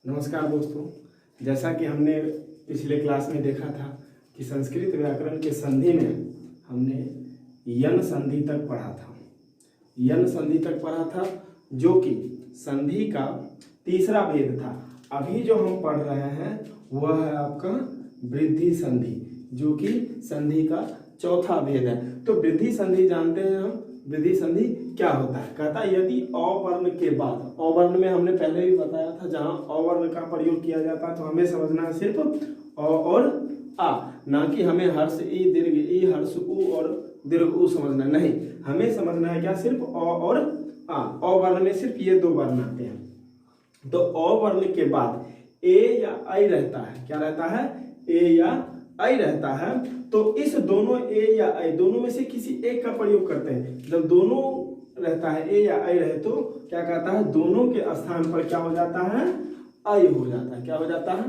नमस्कार दोस्तों, जैसा कि हमने पिछले क्लास में देखा था कि संस्कृत व्याकरण के संधि में हमने यन संधि तक पढ़ा था। यन संधि तक पढ़ा था जो कि संधि का तीसरा भेद था। अभी जो हम पढ़ रहे हैं वह है आपका वृद्धि संधि, जो कि संधि का चौथा भेद है। तो वृद्धि संधि जानते हैं हम। वृद्धि संधि क्या होता है? कहता है यदि अवर्ण के बाद, अवर्ण में हमने पहले भी बताया था, जहां अवर्ण का प्रयोग किया जाता है तो हमें समझना है सिर्फ अ और आ, ना कि हमें हर्ष ई दीर्घ ई हर्ष उ और दीर्घ उ समझना नहीं। हमें समझना है क्या? सिर्फ अ और आ। अवर्ण में सिर्फ ये दो वर्ण आते हैं। तो अवर्ण के बाद ए या ऐ रहता है। क्या रहता है? ए या ऐ रहता है। तो इस दोनों ए या ऐ दोनों में से किसी एक का प्रयोग करते हैं। जब दोनों रहता है ए या ऐ रहे तो क्या कहता है? दोनों के स्थान पर क्या हो जाता है? ऐ हो जाता है। क्या हो जाता है?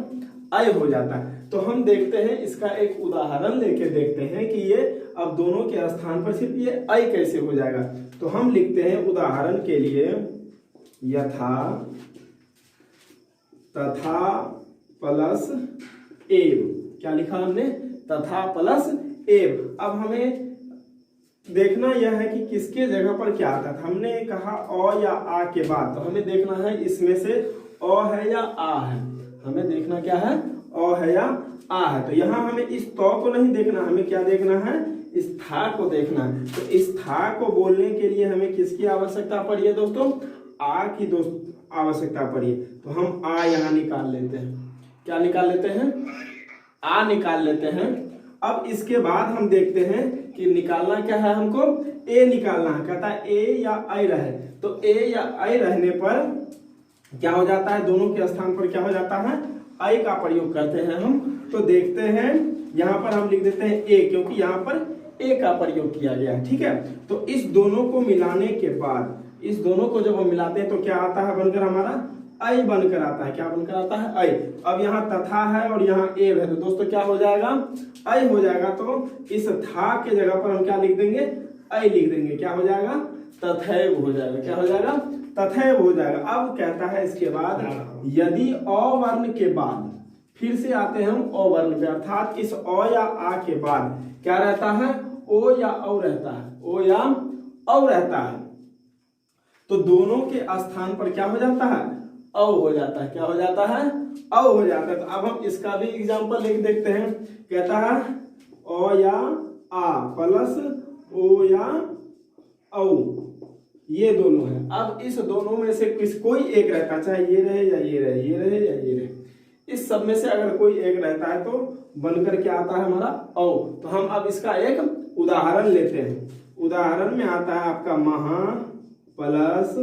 ऐ हो जाता है। तो हम देखते हैं, इसका एक उदाहरण लेके देखते हैं कि ये अब दोनों के स्थान पर सिर्फ ये ऐ कैसे हो जाएगा। तो हम लिखते हैं उदाहरण के लिए यथा, तथा प्लस एव। क्या लिखा हमने? तथा प्लस एव। अब हमें देखना यह है कि किसके जगह पर क्या आता है। हमने कहा अ या आ के बाद, तो हमें देखना है इसमें से अ है या आ है। हमें देखना क्या है? अ है या आ है। तो यहाँ हमें इस तो को नहीं देखना, हमें क्या देखना है? इस था को देखना है। तो इस था को बोलने के लिए हमें किसकी आवश्यकता पड़ी है दोस्तों? आ की आवश्यकता पड़ी है। तो हम आ यहाँ निकाल लेते हैं। क्या निकाल लेते हैं? आ निकाल लेते हैं। अब इसके बाद हम देखते हैं कि निकालना क्या है हमको? ए निकालना है। कहता है ए या ऐ रहे, तो ए या ऐ रहने पर क्या हो जाता है? दोनों के स्थान पर क्या हो जाता है? ऐ का प्रयोग करते हैं हम। तो देखते हैं, यहाँ पर हम लिख देते हैं ए, क्योंकि यहाँ पर ए का प्रयोग किया गया है। ठीक है। तो इस दोनों को मिलाने के बाद, इस दोनों को जब हम मिलाते हैं तो क्या आता है बनकर? हमारा ऐ बनकर आता है। क्या बनकर आता है? ऐ। अब यहाँ तथा है और यहाँ एव है, तो दोस्तों क्या हो जाएगा? ऐ हो जाएगा। तो इस था के जगह पर हम क्या लिख देंगे? ऐ लिख देंगे। क्या हो जाएगा? तथैव हो जाएगा। क्या हो जाएगा? तथैव हो जाएगा। अब कहता है इसके बाद यदि अवर्ण के बाद, फिर से आते हैं हम अवर्ण पे, अर्थात इस अ या आ के बाद क्या रहता है? ओ या औ रहता है। ओ या औ रहता है। तो दोनों के स्थान पर क्या हो जाता है? औ हो जाता है। क्या हो जाता है? औ हो जाता है। तो अब हम इसका भी एग्जांपल लिख देखते हैं। कहता है अ या आ प्लस ओ या औ, ये दोनों है। अब इस दोनों में से कोई एक रहता है, चाहे ये रहे या ये रहे, ये रहे या ये रहे, इस सब में से अगर कोई एक रहता है तो बनकर क्या आता है? हमारा औ। तो हम अब इसका एक उदाहरण लेते हैं। उदाहरण में आता है आपका महा प्लस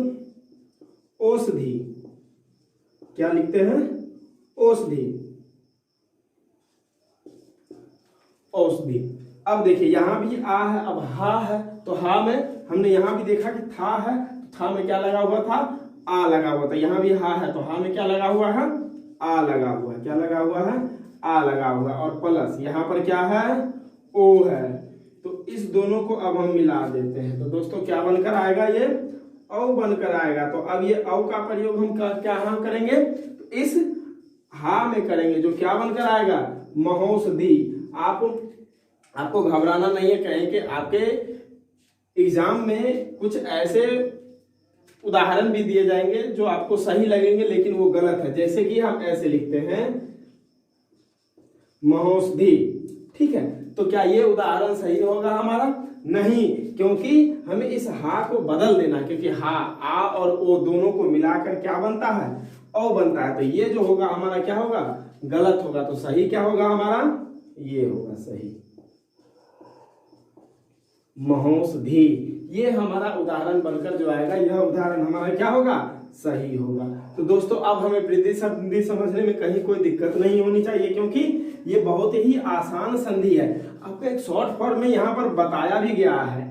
औषधि। क्या लिखते हैं? औषधि। औषधि। अब देखिए यहाँ भी आ है, अब हा है। तो हा में हमने यहाँ भी देखा कि था है, तो था में क्या लगा हुआ था? आ लगा हुआ था। यहाँ भी हा है, तो हा में क्या लगा हुआ है? आ लगा हुआ है। क्या लगा हुआ है? आ लगा हुआ है। और प्लस यहाँ पर क्या है? ओ है। तो इस दोनों को अब हम मिला देते हैं। तो दोस्तों क्या बनकर आएगा? ये औ बनकर आएगा। तो अब ये औ का प्रयोग हम क्या हम करेंगे? तो इस हा में करेंगे, जो क्या बनकर आएगा? महौषधि। आपको घबराना नहीं है। कहें कि आपके एग्जाम में कुछ ऐसे उदाहरण भी दिए जाएंगे जो आपको सही लगेंगे लेकिन वो गलत है। जैसे कि हम ऐसे लिखते हैं महौषधि। ठीक है। तो क्या ये उदाहरण सही होगा हमारा? नहीं, क्योंकि हमें इस हा को बदल देना, क्योंकि हा, आ और ओ दोनों को मिलाकर क्या बनता है? औ बनता है। तो ये जो होगा हमारा क्या होगा? गलत होगा। तो सही क्या होगा हमारा? ये होगा सही, महौषधि। ये हमारा उदाहरण बनकर जो आएगा, यह उदाहरण हमारा क्या होगा? सही होगा। तो दोस्तों अब हमें वृद्धि संधि समझने में कहीं कोई दिक्कत नहीं होनी चाहिए, क्योंकि ये बहुत ही आसान संधि है। आपको एक शॉर्ट फॉर्म में यहाँ पर बताया भी गया है,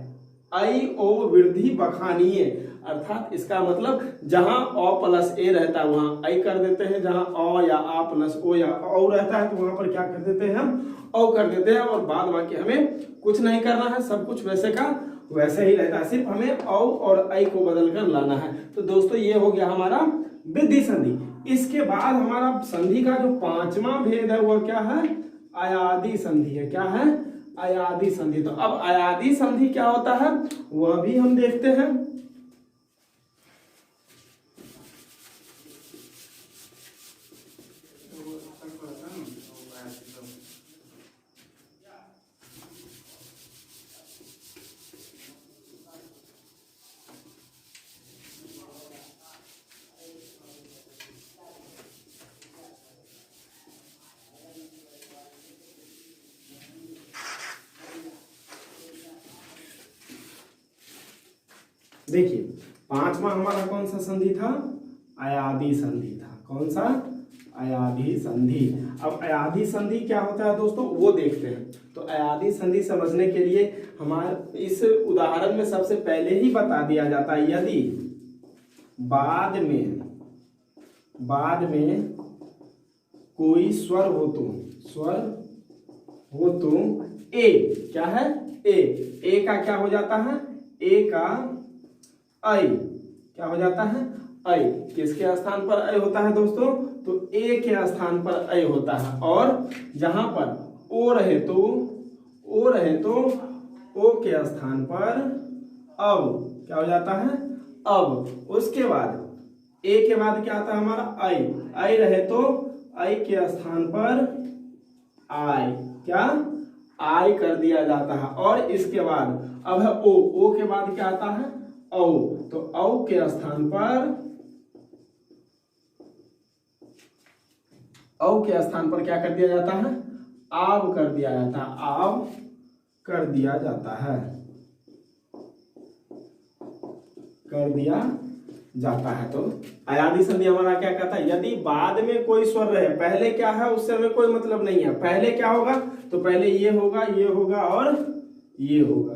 ऐ ओ वृद्धि बखानीय। अर्थात इसका मतलब जहां अ प्लस ए रहता है वहां ऐ कर देते हैं, जहां अ या आ प्लस ओ या औ रहता है तो वहां पर क्या कर देते हैं? हम औ कर देते हैं। और बाद बाकी हमें कुछ नहीं करना है, सब कुछ वैसे का वैसे ही रहता है, सिर्फ हमें औ और ऐ को बदल कर लाना है। तो दोस्तों ये हो गया हमारा वृद्धि संधि। इसके बाद हमारा संधि का जो पांचवा भेद है वह क्या है? अयादी संधि है। क्या है? अयादी संधि। तो अब अयादी संधि क्या होता है वह भी हम देखते हैं। देखिए पांचवा हमारा कौन सा संधि था? अयादी संधि था। कौन सा? अयादी संधि। अब अयादी संधि क्या होता है दोस्तों वो देखते हैं। तो अयादी संधि समझने के लिए हमारे इस उदाहरण में सबसे पहले ही बता दिया जाता है यदि बाद में कोई स्वर हो तो ए क्या है? ए का क्या हो जाता है? ए का ऐ क्या हो जाता है? ऐ। किसके स्थान पर ऐ होता है दोस्तों? तो ए के स्थान पर ऐ होता है। और जहां पर ओ रहे तो ओ के स्थान पर अब क्या हो जाता है? अब। उसके बाद ए के बाद क्या आता है हमारा? ऐ रहे तो ऐ के स्थान पर आय। क्या? आय कर दिया जाता है। और इसके बाद अब है ओ के बाद क्या आता है? औ। तो औ के स्थान पर क्या कर दिया जाता है? आव कर दिया जाता है। आव कर दिया जाता है। तो अयादी संधि हमारा क्या कहता है? यदि बाद में कोई स्वर रहे, पहले क्या है उससे हमें कोई मतलब नहीं है। पहले क्या होगा? तो पहले ये होगा और ये होगा।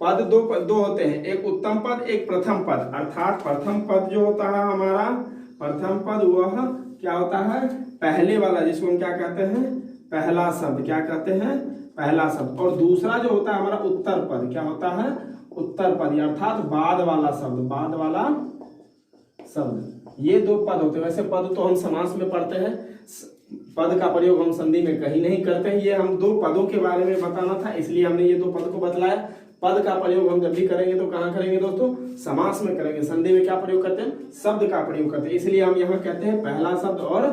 पद दो होते हैं, एक उत्तम पद एक प्रथम पद। अर्थात प्रथम पद जो होता है हमारा, प्रथम पद वह क्या होता है? पहले वाला, जिसको हम क्या कहते हैं? पहला शब्द। क्या कहते हैं? पहला शब्द। और दूसरा जो होता है हमारा उत्तर पद। क्या होता है? उत्तर पद अर्थात बाद वाला शब्द। ये दो पद होते हैं। वैसे पद तो हम समास में पढ़ते हैं, पद का प्रयोग हम संधि में कहीं नहीं करते हैं। ये हम दो पदों के बारे में बताना था, इसलिए हमने ये दो पद को बतलाया। पद का प्रयोग हम जब भी करेंगे तो कहाँ करेंगे दोस्तों? समास में करेंगे। संधि में क्या प्रयोग करते हैं? शब्द का प्रयोग करते हैं। इसलिए हम यहाँ कहते हैं पहला शब्द और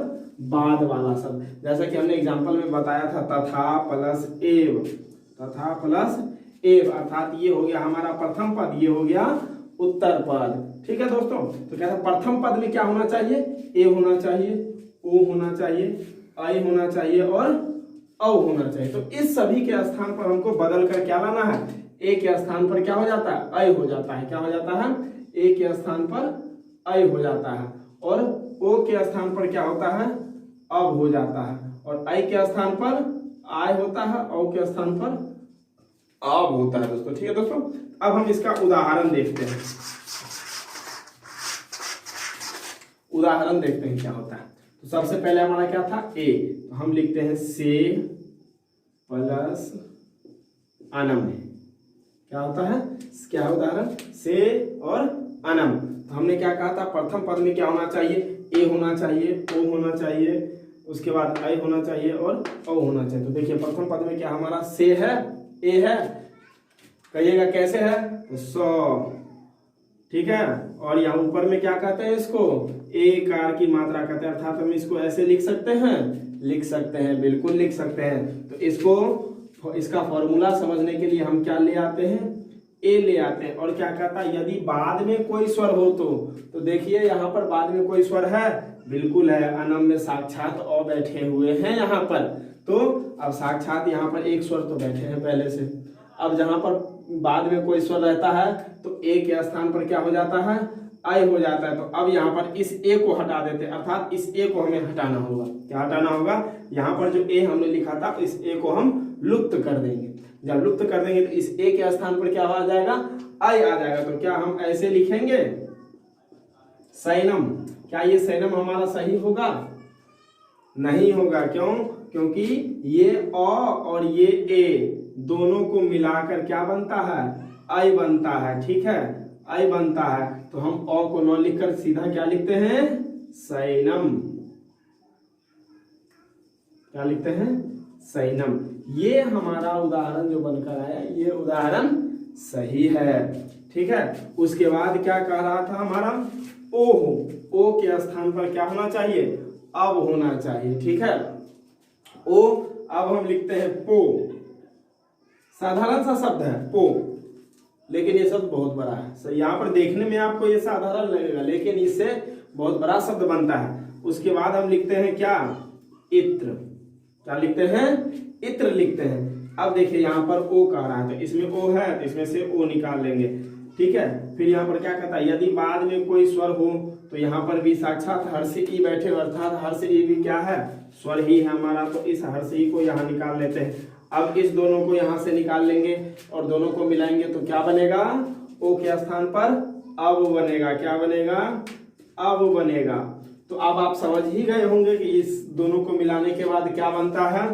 बाद वाला शब्द। जैसा कि हमने एग्जाम्पल में बताया था, तथा प्लस एव अर्थात ये हो गया हमारा प्रथम पद, ये हो गया उत्तर पद। ठीक है दोस्तों। तो क्या है? प्रथम पद में क्या होना चाहिए? ए होना चाहिए, ओ होना चाहिए, आई होना चाहिए और औ होना चाहिए। तो इस सभी के स्थान पर हमको बदल कर क्या लाना है? ए के स्थान पर क्या हो जाता है? ऐ हो जाता है। क्या हो जाता है? ए के स्थान पर ऐ हो जाता है। और ओ के स्थान पर क्या होता है? अब हो जाता है। और ऐ के स्थान पर आय होता है, औ के स्थान पर अब होता है दोस्तों। ठीक है दोस्तों। अब हम इसका उदाहरण देखते हैं। क्या होता है। तो सबसे पहले हमारा क्या था? ए। तो हम लिखते हैं से प्लस अनम। क्या होता है? क्या है उदाहरण? से और अनम। तो हमने क्या कहा था? प्रथम पद में क्या होना चाहिए? ए होना चाहिए, ओ होना चाहिए, उसके बाद आई होना चाहिए और औ होना चाहिए। तो देखिए प्रथम पद में क्या हमारा? से है, ए है। कहिएगा कैसे है? तो 100। ठीक है। और यहाँ ऊपर में क्या कहते हैं इसको? ए कार की मात्रा कहते हैं। अर्थात हम इसको ऐसे लिख सकते हैं, बिल्कुल लिख सकते हैं। तो इसका फॉर्मूला समझने के लिए हम क्या ले आते हैं? ए ले आते हैं। और क्या कहता है? यदि बाद में कोई स्वर हो तो देखिए यहाँ पर बाद में कोई स्वर है, बिल्कुल है। अनम में साक्षात अ बैठे हुए हैं यहाँ पर। तो अब साक्षात यहाँ पर एक स्वर तो बैठे हैं पहले से। अब जहां पर बाद में कोई स्वर रहता है तो ए के स्थान पर क्या हो जाता है? आई हो जाता है। तो अब यहाँ पर इस ए को हटा देते हैं, अर्थात इस ए को हमें हटाना होगा। क्या हटाना होगा? यहाँ पर जो ए हमने लिखा था इस ए को हम लुप्त कर देंगे। जब लुप्त कर देंगे तो इस ए के स्थान पर क्या आ जाएगा? आई आ जाएगा। तो क्या हम ऐसे लिखेंगे? सैनम। क्या ये सैनम हमारा सही होगा? नहीं होगा। क्यों? क्योंकि ये अ और ये ए दोनों को मिलाकर क्या बनता है? आई बनता है। ठीक है, आई बनता है। तो हम अ को न लिखकर सीधा क्या लिखते हैं? सैनम। क्या लिखते हैं? सैनम। ये हमारा उदाहरण जो बनकर आया, ये उदाहरण सही है। ठीक है। उसके बाद क्या कह रहा था हमारा? ओ हो, ओ के स्थान पर क्या होना चाहिए? अब होना चाहिए। ठीक है। ओ, अब हम लिखते हैं पो। साधारण सा शब्द है पो, लेकिन ये शब्द बहुत बड़ा है। सो यहाँ पर देखने में आपको ये साधारण लगेगा, लेकिन इससे बहुत बड़ा शब्द बनता है। उसके बाद हम लिखते हैं क्या? इत्र। क्या लिखते हैं? इत्र लिखते हैं। अब देखिए यहाँ पर ओ कह रहा है, तो इसमें ओ है तो इसमें से ओ निकाल लेंगे। ठीक है। फिर यहाँ पर क्या कहता है? यदि बाद में कोई स्वर हो तो यहाँ पर भी साक्षात हर्ष ई बैठे, अर्थात हर्ष ई भी क्या है? स्वर ही है हमारा। तो इस हर्ष ई को यहाँ निकाल लेते हैं। अब इस दोनों को यहाँ से निकाल लेंगे और दोनों को मिलाएंगे तो क्या बनेगा? ओ के स्थान पर अब बनेगा। क्या बनेगा? अब बनेगा। तो अब आप समझ ही गए होंगे कि इस दोनों को मिलाने के बाद क्या बनता है?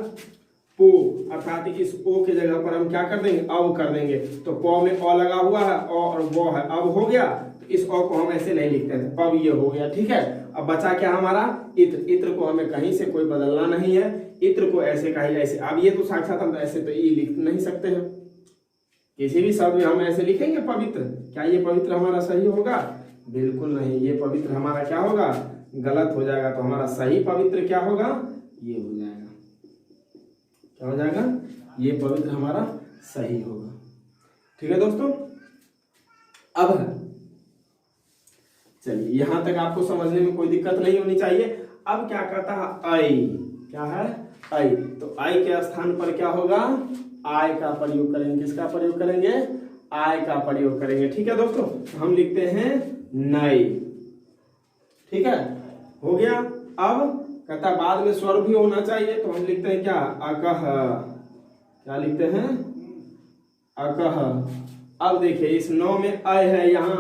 पो। अर्थात इस ओ के जगह पर हम क्या कर देंगे? अब कर देंगे। तो पो में ओ लगा हुआ है, ओ और वो है, अब हो गया। तो इस ओ को हम ऐसे नहीं लिखते थे, पब ये हो गया। ठीक है। अब बचा क्या हमारा? इत्र। इत्र को हमें कहीं से कोई बदलना नहीं है, इत्र को ऐसे का ही ऐसे। अब ये तो साक्षात हम ऐसे तो ई लिख नहीं सकते हैं, किसी भी शब्द में हम ऐसे लिखेंगे पवित्र। क्या ये पवित्र हमारा सही होगा? बिल्कुल नहीं। ये पवित्र हमारा क्या होगा? गलत हो जाएगा। तो हमारा सही पवित्र क्या होगा? ये हो जाएगा। क्या हो जाएगा? ये पवित्र हमारा सही होगा। ठीक है दोस्तों। अब चलिए यहां तक आपको समझने में कोई दिक्कत नहीं होनी चाहिए। अब क्या कहता है? आई। क्या है? आई। तो आई के स्थान पर क्या होगा? आय का प्रयोग करेंगे। किसका प्रयोग करेंगे? आय का प्रयोग करेंगे। ठीक है दोस्तों। हम लिखते हैं नई। ठीक है, हो गया। अब कहता बाद में स्वर भी होना चाहिए, तो हम लिखते हैं क्या? अकह। क्या लिखते हैं? अकह। अब देखिए इस नौ में अय है, यहाँ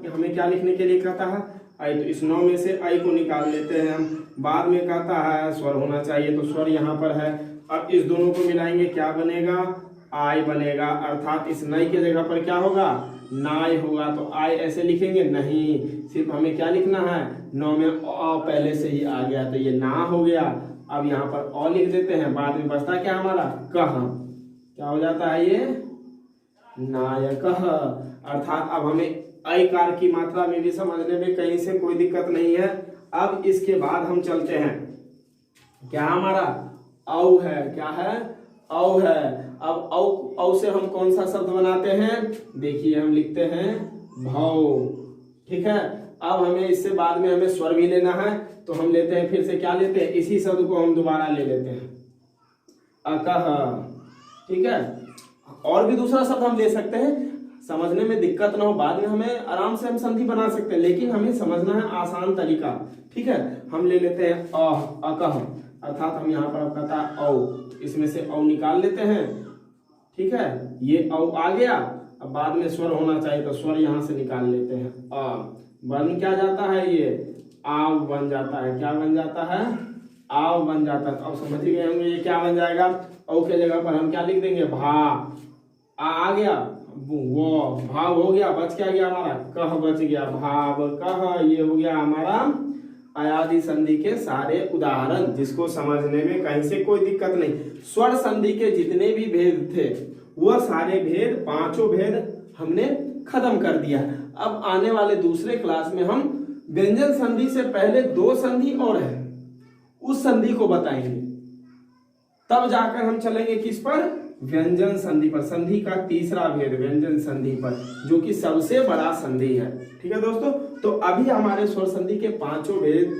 हमें क्या लिखने के लिए कहता है? अय। तो इस नौ में से अय को निकाल लेते हैं हम। बाद में कहता है स्वर होना चाहिए, तो स्वर यहाँ पर है। अब इस दोनों को मिलाएंगे, क्या बनेगा? आय बनेगा। अर्थात इस नई के जगह पर क्या होगा? नाय होगा। तो आय ऐसे लिखेंगे नहीं, सिर्फ हमें क्या लिखना है? नौ में अ पहले से ही आ गया, तो ये ना हो गया। अब यहाँ पर अ लिख देते हैं। बाद में बचता क्या हमारा? कह। क्या हो जाता है? ये नायकः। अर्थात अब हमें अयकार की मात्रा में भी समझने में कहीं से कोई दिक्कत नहीं है। अब इसके बाद हम चलते हैं, क्या हमारा? औ है। क्या है? औ है। अब औ से हम कौन सा शब्द बनाते हैं? देखिए हम लिखते हैं भौ। ठीक है। अब हमें इससे बाद में हमें स्वर भी लेना है, तो हम लेते हैं, फिर से क्या लेते हैं? इसी शब्द को हम दोबारा ले लेते हैं, अकह। ठीक है। और भी दूसरा शब्द हम ले सकते हैं, समझने में दिक्कत ना हो, बाद में हमें आराम से हम संधि बना सकते हैं, लेकिन हमें समझना है आसान तरीका। ठीक है। हम ले लेते हैं अकह। अर्थात हम यहाँ पर कहता है औ, इसमें से औ निकाल लेते हैं। ठीक है। ये औ आ गया। अब बाद में स्वर होना चाहिए, तो स्वर यहाँ से निकाल लेते हैं। बन क्या जाता है? ये आव बन जाता है। क्या बन जाता है? आव बन जाता है। तो अब समझ गए होंगे ये क्या बन जाएगा? औ के जगह पर हम क्या लिख देंगे? भा। आ गया, वो भाव हो गया। बच क्या गया हमारा? कह बच गया। भाव कह। ये हो गया हमारा अयादि संधि के सारे उदाहरण, जिसको समझने में कहीं से कोई दिक्कत नहीं। स्वर संधि के जितने भी भेद थे, वह सारे भेद, पांचों भेद हमने खत्म कर दिया। अब आने वाले दूसरे क्लास में हम व्यंजन संधि से पहले दो संधि और है, उस संधि को बताएंगे। तब जाकर हम चलेंगे किस पर? व्यंजन संधि पर। संधि का तीसरा भेद व्यंजन संधि पर, जो कि सबसे बड़ा संधि है। ठीक है दोस्तों। तो अभी हमारे स्वर संधि के पांचों भेद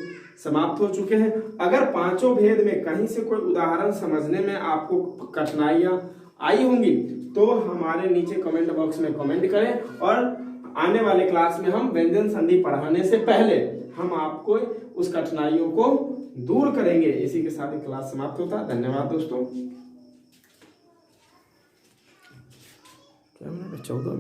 समाप्त हो चुके हैं। अगर पांचों भेद में कहीं से कोई उदाहरण समझने में आपको कठिनाइयां आई होंगी, तो हमारे नीचे कमेंट बॉक्स में कमेंट करें, और आने वाले क्लास में हम व्यंजन संधि पढ़ाने से पहले हम आपको उस कठिनाइयों को दूर करेंगे। इसी के साथ क्लास समाप्त होता है। धन्यवाद दोस्तों। 14